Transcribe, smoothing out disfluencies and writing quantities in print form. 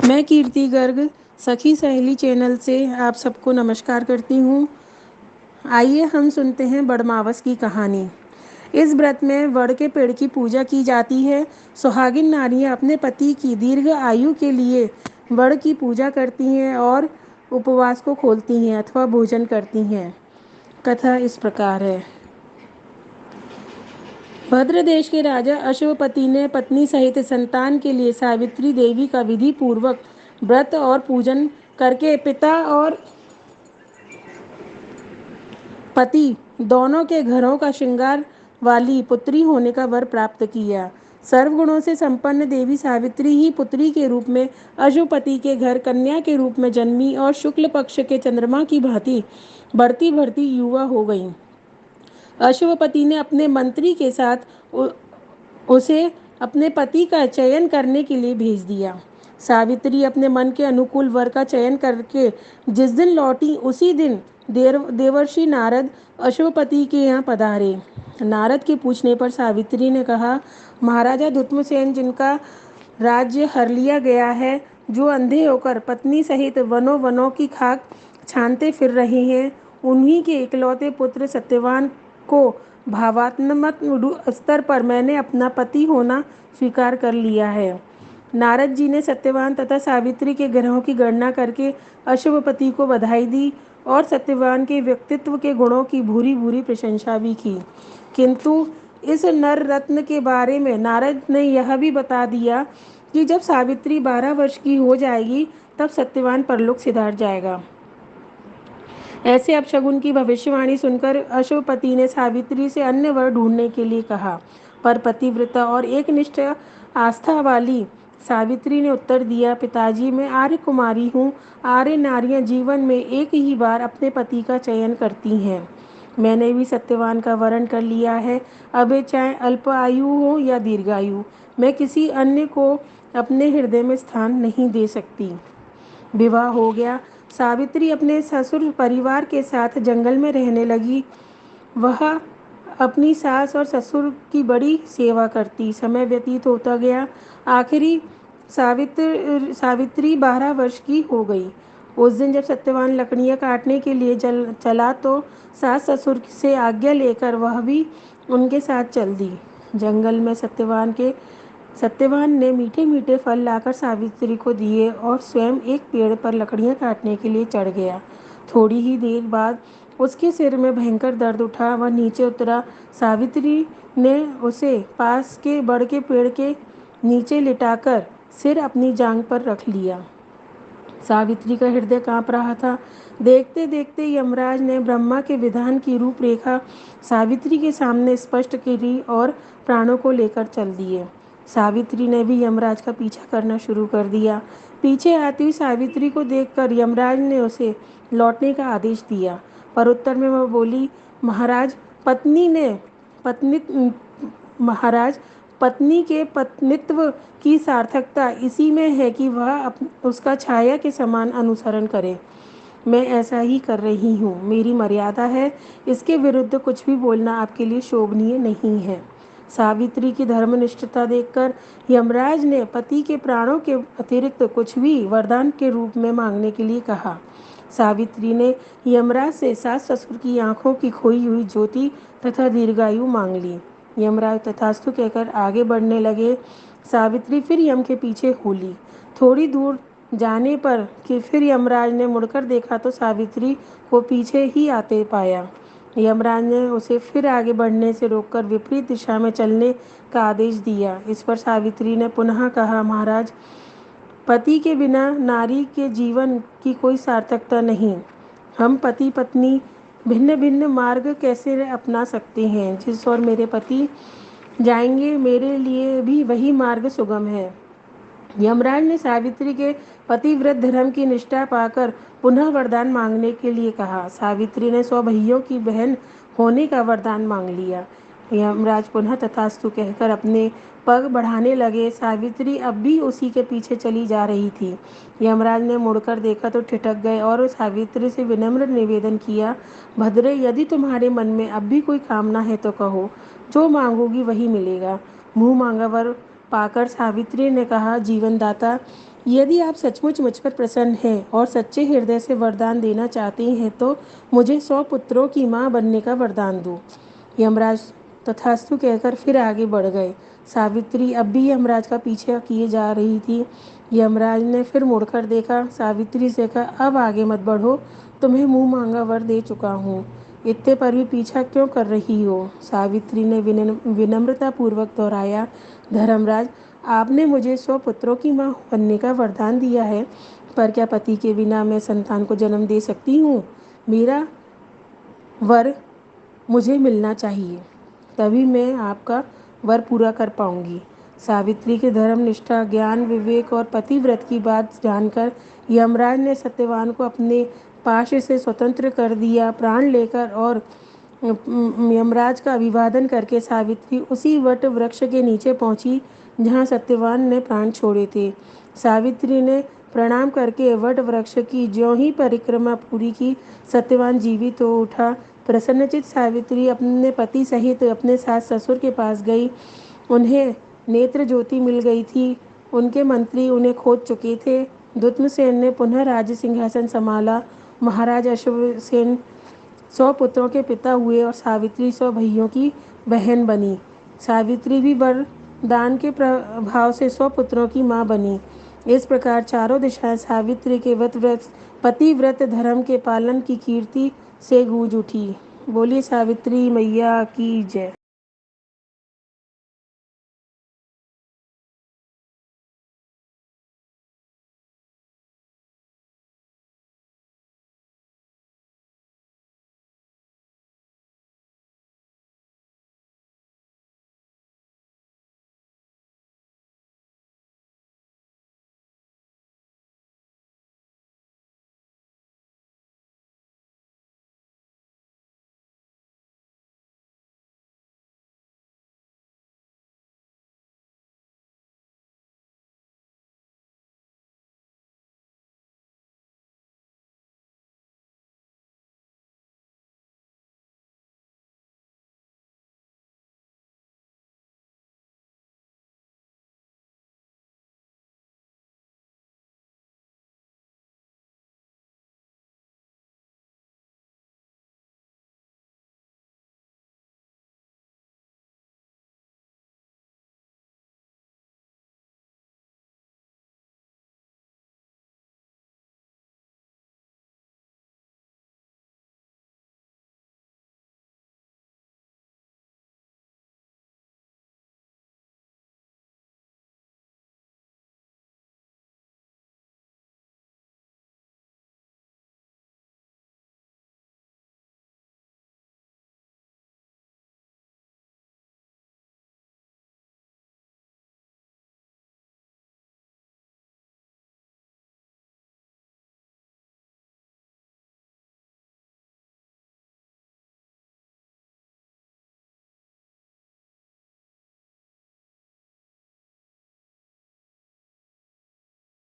मैं कीर्ति गर्ग सखी सहेली चैनल से आप सबको नमस्कार करती हूँ। आइए हम सुनते हैं बड़मावस की कहानी। इस व्रत में वड़ के पेड़ की पूजा की जाती है। सुहागिन नारियाँ अपने पति की दीर्घ आयु के लिए वड़ की पूजा करती हैं और उपवास को खोलती हैं अथवा भोजन करती हैं। कथा इस प्रकार है। भद्र देश के राजा अश्वपति ने पत्नी सहित संतान के लिए सावित्री देवी का विधि पूर्वक व्रत और पूजन करके पिता और पति दोनों के घरों का श्रृंगार वाली पुत्री होने का वर प्राप्त किया। सर्वगुणों से संपन्न देवी सावित्री ही पुत्री के रूप में अश्वपति के घर कन्या के रूप में जन्मी और शुक्ल पक्ष के चंद्रमा की भांति बढ़ती बढ़ती युवा हो गई। अश्वपति ने अपने मंत्री के साथ उसे अपने पति का चयन करने के लिए भेज दिया। सावित्री अपने मन के अनुकूल वर का चयन करके जिस दिन लौटी उसी दिन देवर्षि नारद अश्वपति के यहाँ पधारे। नारद के पूछने पर सावित्री ने कहा, महाराजा दुत्मसेन जिनका राज्य हर लिया गया है, जो अंधे होकर पत्नी सहित वनों वनों की खाक छानते फिर रहे हैं, उन्हीं के इकलौते पुत्र सत्यवान को भावात्मक स्तर पर मैंने अपना पति होना स्वीकार कर लिया है। नारद जी ने सत्यवान तथा सावित्री के ग्रहों की गणना करके अश्वपति को बधाई दी और सत्यवान के व्यक्तित्व के गुणों की भूरी भूरी प्रशंसा भी की। किंतु इस नर रत्न के बारे में नारद ने यह भी बता दिया कि जब सावित्री 12 वर्ष की हो जाएगी तब सत्यवान परलोक सिधार जाएगा। ऐसे अपशगुन की भविष्यवाणी सुनकर अश्वपति ने सावित्री से अन्य वर ढूंढने के लिए कहा, पर पतिव्रता और एकनिष्ठ आस्था वाली सावित्री ने उत्तर दिया, पिताजी मैं आर्य कुमारी हूँ। आर्य नारियां जीवन में एक ही बार अपने पति का चयन करती हैं। मैंने भी सत्यवान का वरण कर लिया है। अब चाहे अल्प आयु हो या दीर्घायु, मैं किसी अन्य को अपने हृदय में स्थान नहीं दे सकती। विवाह हो गया। सावित्री अपने ससुर परिवार के साथ जंगल में रहने लगी। वह अपनी सास और ससुर की बड़ी सेवा करती। समय व्यतीत होता गया। आखिरी सावित्री 12 वर्ष की हो गई। उस दिन जब सत्यवान लकड़ियाँ काटने के लिए चला तो सास ससुर से आज्ञा लेकर वह भी उनके साथ चल दी। जंगल में सत्यवान ने मीठे मीठे फल लाकर सावित्री को दिए और स्वयं एक पेड़ पर लकड़ियाँ काटने के लिए चढ़ गया। थोड़ी ही देर बाद उसके सिर में भयंकर दर्द उठा। वह नीचे उतरा। सावित्री ने उसे पास के बड़ के पेड़ के नीचे लिटाकर सिर अपनी जांघ पर रख लिया। सावित्री का हृदय कांप रहा था। देखते देखते यमराज ने ब्रह्मा के विधान की रूपरेखा सावित्री के सामने स्पष्ट करी और प्राणों को लेकर चल दिए। सावित्री ने भी यमराज का पीछा करना शुरू कर दिया। पीछे आती हुई सावित्री को देखकर यमराज ने उसे लौटने का आदेश दिया, पर उत्तर में वह बोली, महाराज पत्नी के पत्नित्व की सार्थकता इसी में है कि वह उसका छाया के समान अनुसरण करे। मैं ऐसा ही कर रही हूँ। मेरी मर्यादा है, इसके विरुद्ध कुछ भी बोलना आपके लिए शोभनीय नहीं है। सावित्री की धर्मनिष्ठता देखकर यमराज ने पति के प्राणों के अतिरिक्त कुछ भी वरदान के रूप में मांगने के लिए कहा। सावित्री ने यमराज से सास ससुर की आंखों की खोई हुई ज्योति तथा दीर्घायु मांग ली। यमराज तथास्तु कहकर आगे बढ़ने लगे। सावित्री फिर यम के पीछे होली। थोड़ी दूर जाने पर कि फिर यमराज ने मुड़कर देखा तो सावित्री को पीछे ही आते पाया। यमराज ने उसे फिर आगे बढ़ने से रोककर विपरीत दिशा में चलने का आदेश दिया। इस पर सावित्री ने पुनः कहा, महाराज पति के बिना नारी के जीवन की कोई सार्थकता नहीं। हम पति पत्नी भिन्न भिन्न मार्ग कैसे अपना सकते हैं। जिस और मेरे पति जाएंगे मेरे लिए भी वही मार्ग सुगम है। यमराज ने सावित्री के पतिव्रत धर्म की निष्ठा पाकर पुनः वरदान मांगने के लिए कहा। सावित्री ने 100 भइयों की बहन होने का वरदान मांग लिया। यमराज पुनः तथास्तु कहकर अपने पग बढ़ाने लगे। सावित्री अब भी उसी के पीछे चली जा रही थी। यमराज ने मुड़कर देखा तो ठिठक गए और सावित्री से विनम्र निवेदन किया, भद्रे यदि तुम्हारे मन में अब भी कोई कामना है तो कहो, जो मांगोगी वही मिलेगा। मुँह मांगा वर पाकर सावित्री ने कहा, जीवनदाता यदि आप सचमुच मुझ पर प्रसन्न हैं और सच्चे हृदय से वरदान देना चाहते हैं तो मुझे 100 पुत्रों की माँ बनने का वरदान दो। यमराज तथास्तु कहकर फिर आगे बढ़ गए। सावित्री अब भी यमराज का पीछा किए जा रही थी। यमराज ने फिर मुड़कर देखा, सावित्री से कहा, अब आगे मत बढ़ो, तुम्हें मुंह मांगा वर दे चुका हूँ, इतने पर भी पीछा क्यों कर रही हो? सावित्री ने विनम्रता पूर्वक दोहराया, धर्मराज, आपने मुझे 100 पुत्रों की माँ बनने का वरदान दिया है, पर क्या पति के बिना मैं संतान को जन्म दे सकती हूँ? मेरा वर मुझे मिलना चाहिए, तभी मैं आपका वर पूरा कर पाऊंगी। सावित्री के धर्म निष्ठा, ज्ञान, विवेक और पतिव्रत की बात जानकर यमराज ने सत्यवान को अपने पाश से स्वतंत्र कर दिया। प्राण लेकर और यमराज का अभिवादन करके सावित्री उसी वट वृक्ष के नीचे पहुंची जहां सत्यवान ने प्राण छोड़े थे। सावित्री ने प्रणाम करके वट वृक्ष की ज्यों ही परिक्रमा पूरी की, सत्यवान जीवित हो उठा। प्रसन्नचित सावित्री अपने पति सहित अपने सास ससुर के पास गई। उन्हें नेत्र ज्योति मिल गई थी। उनके मंत्री उन्हें खोज चुके थे। दुत्मसेन ने पुनः राज्य सिंहासन संभाला। महाराज अश्वसेन 100 पुत्रों के पिता हुए और सावित्री 100 भाइयों की बहन बनी। सावित्री भी वरदान के प्रभाव से 100 पुत्रों की माँ बनी। इस प्रकार चारों दिशाएं सावित्री के पतिव्रत धर्म के पालन की कीर्ति से गूंज उठी। बोली सावित्री मैया की जय।